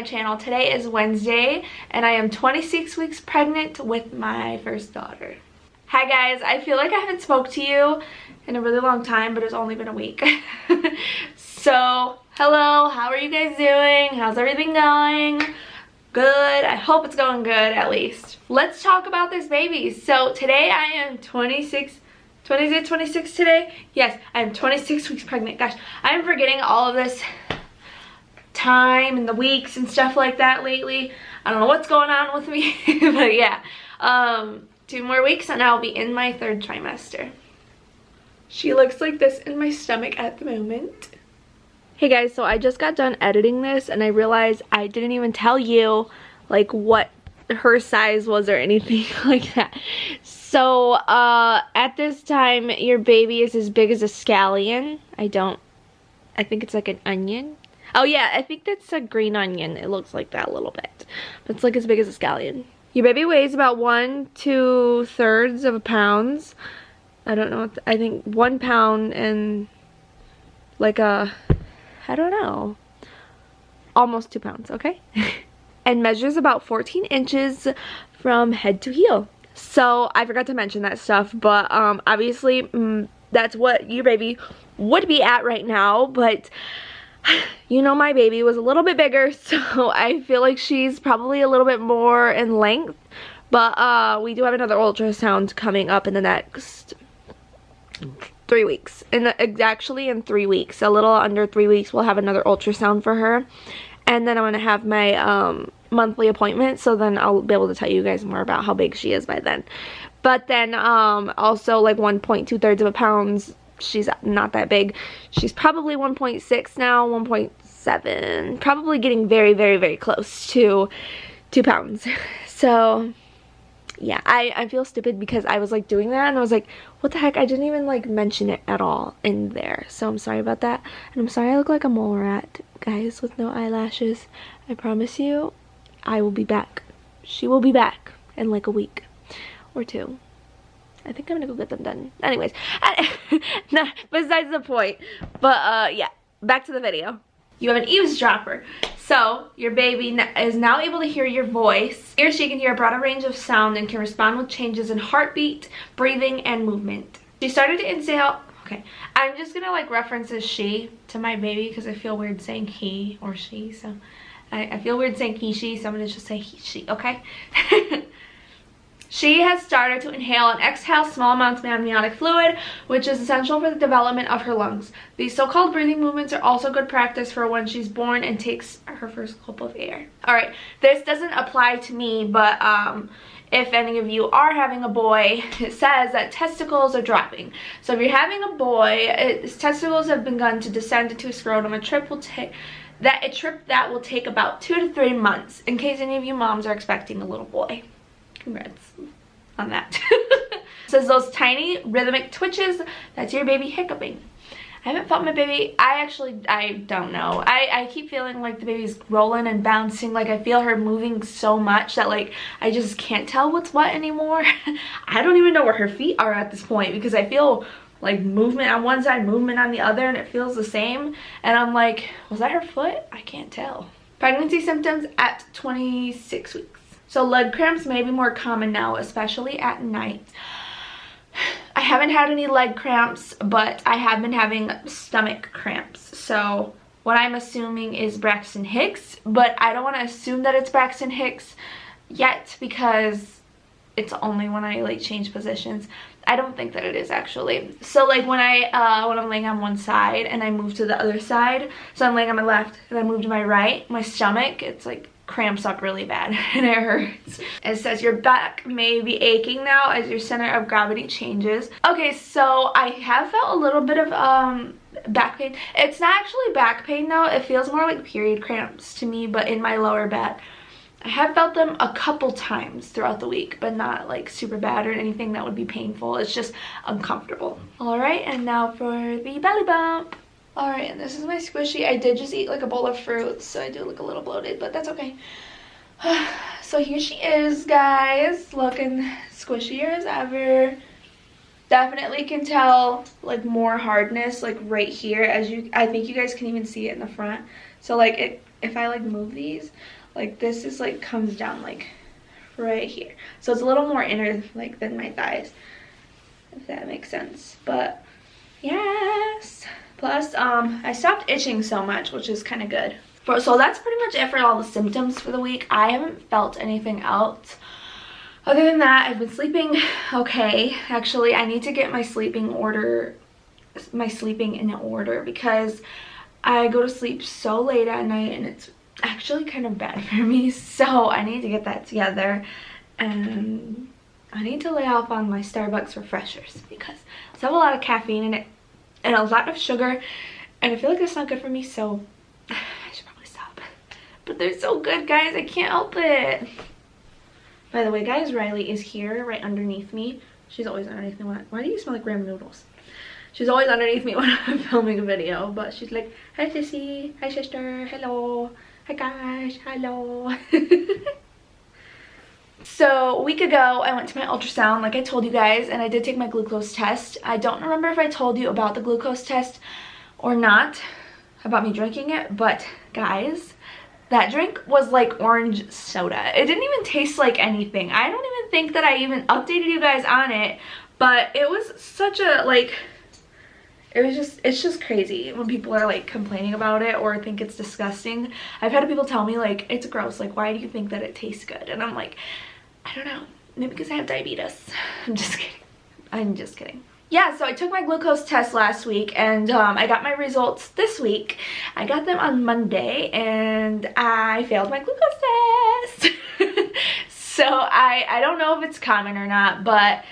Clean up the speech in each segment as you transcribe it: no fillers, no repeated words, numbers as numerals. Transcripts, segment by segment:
channel. Today is Wednesday and I am 26 weeks pregnant with my first daughter. Hi guys, I feel like I haven't spoke to you in a really long time, but it's only been a week. So, hello, how are you guys doing? How's everything going? Good. I hope it's going good at least. Let's talk about this baby. So today I am 26 today? Yes, I am 26 weeks pregnant. Gosh, I'm forgetting all of this time and the weeks and stuff like that lately. I don't know what's going on with me, but yeah. 2 more weeks and I'll be in my 3rd trimester. She looks like this in my stomach at the moment. Hey guys, so I just got done editing this and I realized I didn't even tell you like what her size was or anything like that. So at this time your baby is as big as a scallion. I think it's like an onion. Oh yeah, I think that's a green onion. It looks like that a little bit. But it's like as big as a scallion. Your baby weighs about 1 2/3 of a pound. I don't know what I think 1 pound and like I don't know, almost 2 pounds, okay? And measures about 14 inches from head to heel. So I forgot to mention that stuff, but obviously that's what your baby would be at right now, but you know my baby was a little bit bigger, so I feel like she's probably a little bit more in length, but we do have another ultrasound coming up in the next 3 weeks. Actually in 3 weeks, a little under 3 weeks, we'll have another ultrasound for her, and then I'm gonna have my monthly appointment, so then I'll be able to tell you guys more about how big she is by then. But then also like 1.2/3 of a pound, she's not that big. She's probably 1.6 now, 1.7, probably getting very, very, very close to 2 pounds. So yeah, I feel stupid because I was like doing that and I was like, what the heck, I didn't even like mention it at all in there. So I'm sorry about that, and I'm sorry I look like a mole rat, guys, with no eyelashes. I promise you I will be back. She will be back in like a week or 2. I think I'm gonna go get them done. Anyways, nah, besides the point. But yeah, back to the video. You have an eavesdropper. So your baby is now able to hear your voice. He or she can hear a broader range of sound and can respond with changes in heartbeat, breathing, and movement. She started to inhale. Okay, I'm just gonna like reference as she to my baby because I feel weird saying he or she. So I feel weird saying he, she, so I'm gonna just say he, she, okay? She has started to inhale and exhale small amounts of amniotic fluid, which is essential for the development of her lungs. These so-called breathing movements are also good practice for when she's born and takes her first gulp of air. Alright, this doesn't apply to me, but if any of you are having a boy, it says that testicles are dropping. So if you're having a boy, his testicles have begun to descend into his scrotum. A trip that will take about 2 to 3 months, in case any of you moms are expecting a little boy. Congrats on that. Says those tiny rhythmic twitches, that's your baby hiccuping. I haven't felt my baby. I don't know. I keep feeling like the baby's rolling and bouncing. Like I feel her moving so much that like I just can't tell what's what anymore. I don't even know where her feet are at this point because I feel like movement on one side, movement on the other, and it feels the same. And I'm like, was that her foot? I can't tell. Pregnancy symptoms at 26 weeks. So leg cramps may be more common now, especially at night. I haven't had any leg cramps, but I have been having stomach cramps. So what I'm assuming is Braxton Hicks, but I don't want to assume that it's Braxton Hicks yet because it's only when I like change positions. I don't think that it is actually. So like when I'm laying on one side and I move to the other side, so I'm laying on my left and I move to my right, my stomach, it's like cramps up really bad and it hurts. It says your back may be aching now as your center of gravity changes. Okay, so I have felt a little bit of back pain. It's not actually back pain though. It feels more like period cramps to me, but in my lower back. I have felt them a couple times throughout the week, but not like super bad or anything that would be painful. It's just uncomfortable. All right, and now for the belly bump. All right, and this is my squishy. I did just eat like a bowl of fruit, so I do look a little bloated, but that's okay. So here she is, guys, looking squishier as ever. Definitely can tell like more hardness like right here, as I think you guys can even see it in the front. So like if I like move these, like this is like comes down like right here. So it's a little more inner like than my thighs, if that makes sense. But yes. Plus I stopped itching so much, which is kind of good. So that's pretty much it for all the symptoms for the week. I haven't felt anything else. Other than that, I've been sleeping okay. Actually, I need to get my sleeping in order because I go to sleep so late at night and it's actually kind of bad for me. So I need to get that together, and I need to lay off on my Starbucks refreshers because they have a lot of caffeine in it and a lot of sugar, and I feel like that's not good for me, so I should probably stop. But they're so good, guys. I can't help it. By the way, guys, Riley is here right underneath me. She's always underneath me. Why do you smell like ramen noodles? She's always underneath me when I'm filming a video, but she's like, hi sissy, hi sister, hello, hi guys, hello. So a week ago, I went to my ultrasound, like I told you guys, and I did take my glucose test. I don't remember if I told you about the glucose test or not, about me drinking it, but guys, that drink was like orange soda. It didn't even taste like anything. I don't even think that I even updated you guys on it, but it was such a like, it's just crazy when people are like complaining about it or think it's disgusting. I've had people tell me like, it's gross, like why do you think that it tastes good? And I'm like, I don't know, maybe because I have diabetes. I'm just kidding. I'm just kidding. Yeah, so I took my glucose test last week, and I got my results this week. I got them on Monday, and I failed my glucose test. So I don't know if it's common or not, but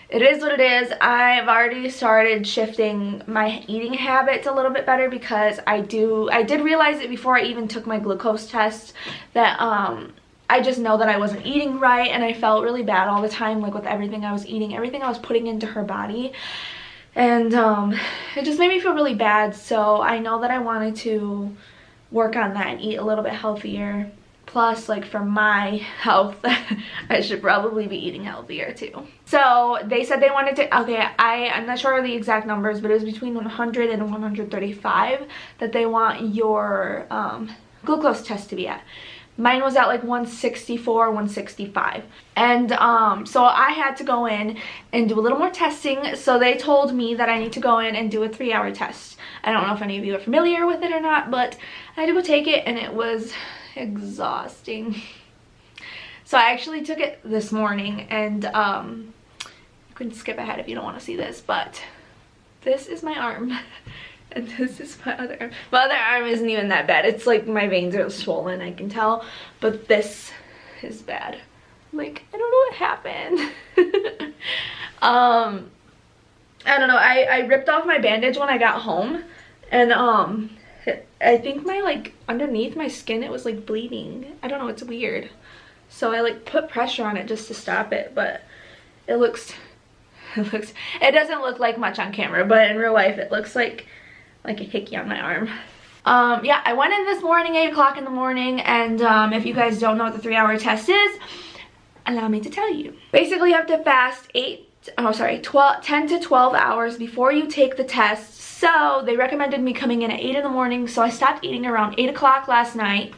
it is what it is. I've already started shifting my eating habits a little bit better because I did realize it before I even took my glucose test that I just know that I wasn't eating right, and I felt really bad all the time, like with everything I was eating, everything I was putting into her body, and it just made me feel really bad. So I know that I wanted to work on that and eat a little bit healthier. Plus, like for my health, I should probably be eating healthier too. So they said they wanted to, okay, I'm not sure of the exact numbers, but it was between 100 and 135 that they want your glucose test to be at. Mine was at like 164, 165. And so I had to go in and do a little more testing. So they told me that I need to go in and do a 3-hour test. I don't know if any of you are familiar with it or not, but I had to go take it, and it was exhausting. So I actually took it this morning, and you can skip ahead if you don't want to see this, but this is my arm. And this is my other arm. My other arm isn't even that bad. It's like my veins are swollen, I can tell. But this is bad. Like, I don't know what happened. I don't know. I ripped off my bandage when I got home. And I think my, like, underneath my skin, it was, like, bleeding. I don't know. It's weird. So I, like, put pressure on it just to stop it. But it doesn't look like much on camera. But in real life, it looks like a hickey on my arm. Yeah, I went in this morning, 8 o'clock in the morning, and if you guys don't know what the 3-hour test is, allow me to tell you. Basically, you have to fast 10 to 12 hours before you take the test. So they recommended me coming in at 8 in the morning, so I stopped eating around 8 o'clock last night.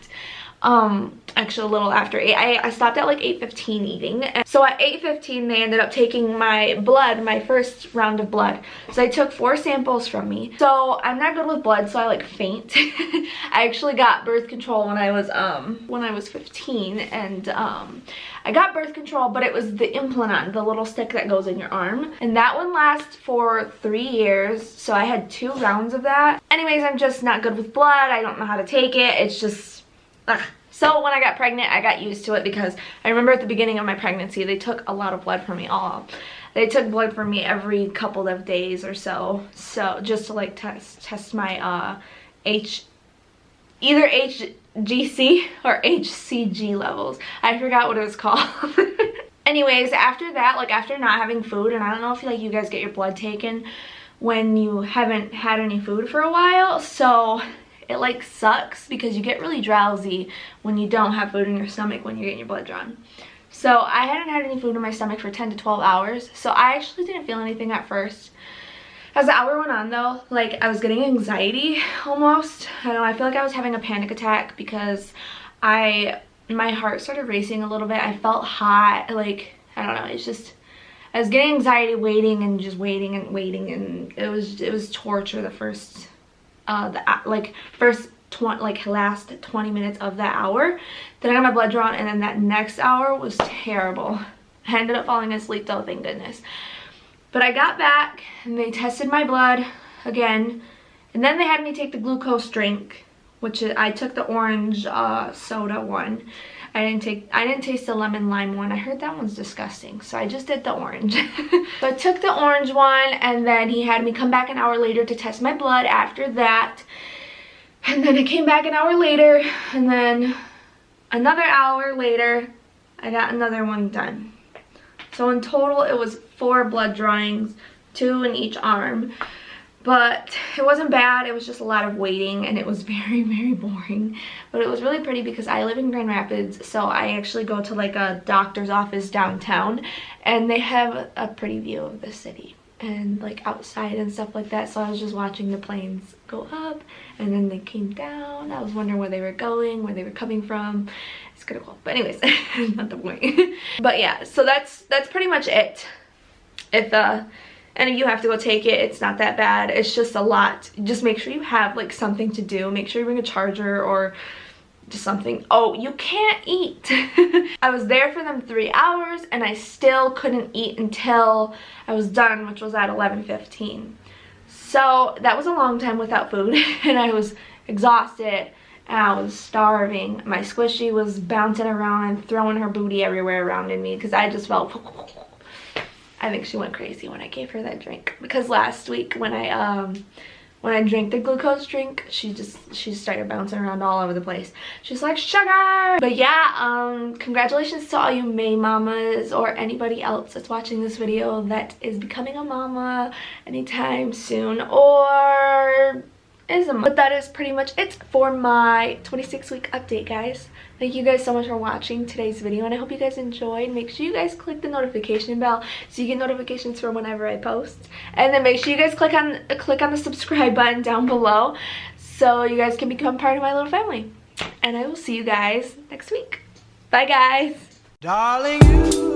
Actually a little after 8. I stopped at like 8:15 eating. And so at 8:15 they ended up taking my blood, my first round of blood. So they took 4 samples from me. So I'm not good with blood, so I like faint. I actually got birth control when I was 15, and I got birth control, but it was the implant, the little stick that goes in your arm, and that one lasts for 3 years. So I had 2 rounds of that. Anyways, I'm just not good with blood. I don't know how to take it. It's just so when I got pregnant, I got used to it because I remember at the beginning of my pregnancy, they took a lot of blood from me. They took blood from me every couple of days or so. So just to like test my either HGC or HCG levels. I forgot what it was called. Anyways, after that, like after not having food, and I don't know if like you guys get your blood taken when you haven't had any food for a while, so it like sucks because you get really drowsy when you don't have food in your stomach when you're getting your blood drawn. So I hadn't had any food in my stomach for 10 to 12 hours. So I actually didn't feel anything at first. As the hour went on though, like I was getting anxiety almost. I don't know, I feel like I was having a panic attack because my heart started racing a little bit. I felt hot, like, I don't know, it's just, I was getting anxiety waiting and just waiting and waiting, and it was torture the first, last 20 minutes of that hour. Then I got my blood drawn, and then that next hour was terrible. I ended up falling asleep though, thank goodness. But I got back and they tested my blood again, and then they had me take the glucose drink, which I took the orange soda one. I didn't taste the lemon lime one. I heard that one's disgusting, so I just did the orange. So I took the orange one, and then he had me come back an hour later to test my blood after that. And then I came back an hour later, and then another hour later, I got another one done. So in total, it was 4 blood drawings, 2 in each arm. But it wasn't bad. It was just a lot of waiting, and it was very, very boring. But it was really pretty because I live in Grand Rapids, so I actually go to like a doctor's office downtown, and they have a pretty view of the city and like outside and stuff like that. So I was just watching the planes go up, and then they came down. I was wondering where they were going, where they were coming from. It's kind of cool, but anyways, not the point. But yeah, so that's pretty much it. If any of you have to go take it, it's not that bad. It's just a lot. Just make sure you have like something to do. Make sure you bring a charger or just something. Oh, you can't eat. I was there for them 3 hours, and I still couldn't eat until I was done, which was at 11:15. So that was a long time without food, and I was exhausted, and I was starving. My squishy was bouncing around and throwing her booty everywhere around in me because I just felt, I think she went crazy when I gave her that drink. Because last week when I drank the glucose drink, she started bouncing around all over the place. She's like, sugar! But yeah, congratulations to all you May mamas or anybody else that's watching this video that is becoming a mama anytime soon or is a mom. But that is pretty much it for my 26-week update, guys. Thank you guys so much for watching today's video, and I hope you guys enjoyed. Make sure you guys click the notification bell so you get notifications for whenever I post. And then make sure you guys click on the subscribe button down below so you guys can become part of my little family. And I will see you guys next week. Bye, guys. Darling, you